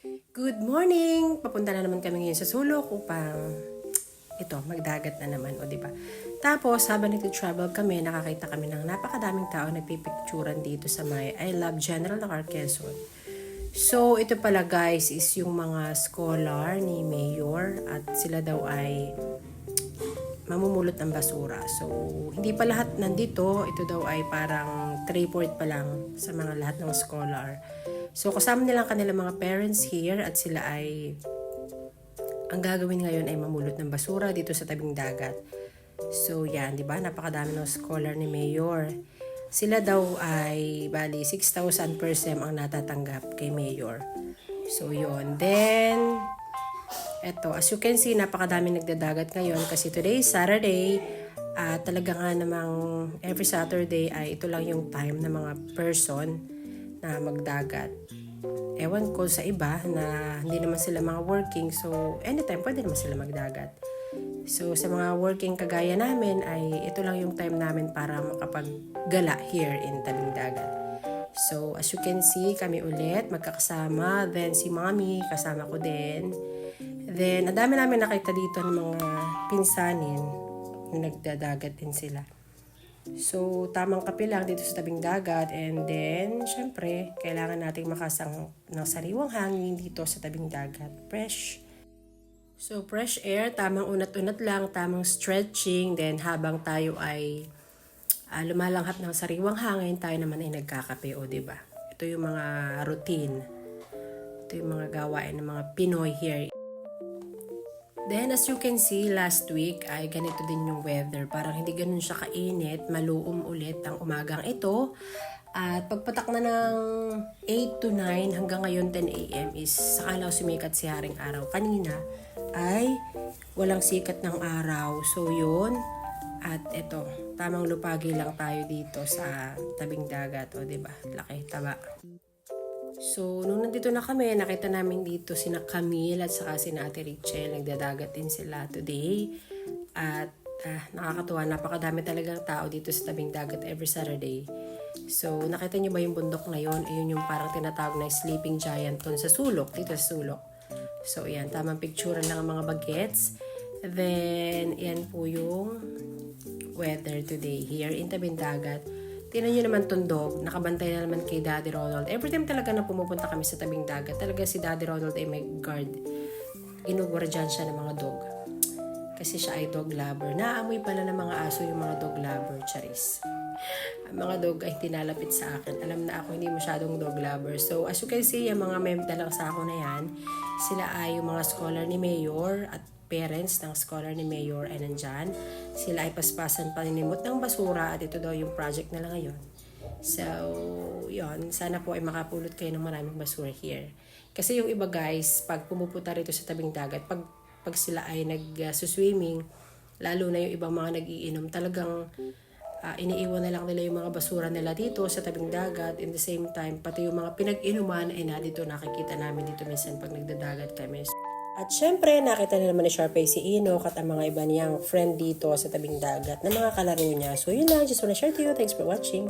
Good morning! Papunta na naman kami ngayon sa sulok upang magdagat na naman, o diba? Tapos, habang nag-travel kami, nakakita kami ng napakadaming tao nagpipicturan dito sa may I Love General Car Quezon. So, ito pala guys is yung mga scholar ni Mayor at sila daw ay mamumulot ng basura. So, hindi pa lahat nandito. Ito daw ay parang 3/4 pa lang sa mga lahat ng scholar. So, kasama nilang kanilang mga parents here at sila ay ang gagawin ngayon ay mamulot ng basura dito sa tabing dagat. So, yan, di ba? Napakadami ng scholar ni Mayor. Sila daw ay, bali, 6,000 per sem ang natatanggap kay Mayor. So, yun. Then, eto, as you can see, napakadami nagdadagat ngayon kasi today is Saturday. Talaga nga namang every Saturday ay ito lang yung time ng mga person na magdagat. Ewan ko sa iba na hindi naman sila mga working, so anytime pwede naman sila magdagat. So sa mga working kagaya namin ay ito lang yung time namin para makapaggala here in tabing dagat. So as you can see, kami ulit magkakasama, then si mommy kasama ko din. Then ang dami namin nakita dito ng mga pinsanin na nagdadagat din sila. So, tamang kape lang dito sa tabing dagat, and then, syempre, kailangan nating makasang ng sariwang hangin dito sa tabing dagat. Fresh. So, fresh air, tamang unat-unat lang, tamang stretching, then habang tayo ay lumalanghap ng sariwang hangin, tayo naman ay nagkakape, o diba? Ito yung mga routine. Ito yung mga gawain ng mga Pinoy here. Then, as you can see, last week ay ganito din yung weather. Parang hindi ganun siya kainit, maluom ulit ang umagang ito. At pagpatak na ng 8 to 9 hanggang ngayon 10 a.m. is saka lang sumikat si Haring Araw. Kanina ay walang sikat ng araw. So, yun. At ito, tamang lupagi lang tayo dito sa tabing dagat. O, diba? Laki, taba. So, nung nandito na kami, nakita namin dito sina Camille at saka sina Ate Richelle. Nagdadagat din sila today. At nakakatuwa, napakadami talagang tao dito sa tabing dagat every Saturday. So, nakita nyo ba yung bundok na yon? Ayun yung parang tinatawag na sleeping giant dun sa sulok, dito sa sulok. So, yan, tamang picture lang ang mga bagets. Then, yan po yung weather today here in tabing dagat. Tingnan nyo naman tong dog, nakabantay na naman kay Daddy Ronald. Every time talaga na pumupunta kami sa tabing dagat, talaga si Daddy Ronald ay may guard. Ginugwardyan siya ng mga dog. Kasi siya ay dog lover. Naamoy pala ng mga aso yung mga dog lover, charis. Ang mga dog ay tinalapit sa akin. Alam na ako hindi masyadong dog lover. So as you can see, yung mga dalang sako na yan, sila ay yung mga scholar ni Mayor at parents ng scholar ni Mayor ay nandyan. Sila ay paspasan paninimot ng basura at ito daw yung project nila ngayon. So, yon, sana po ay makapulot kayo ng maraming basura here. Kasi yung iba guys, pag pumupunta rito sa tabing dagat, pag sila ay nag-swimming, lalo na yung ibang mga nag-iinom, talagang iniiwan na lang nila yung mga basura nila dito sa tabing dagat. In the same time, pati yung mga pinag-inuman ay dito nakikita namin dito minsan pag nagdadagat kami. At syempre, nakita na naman ni Sharpay si Enoch at ang mga iba niyang friend dito sa tabing dagat na mga kalaro niya. So yun lang, just wanna share to you. Thanks for watching.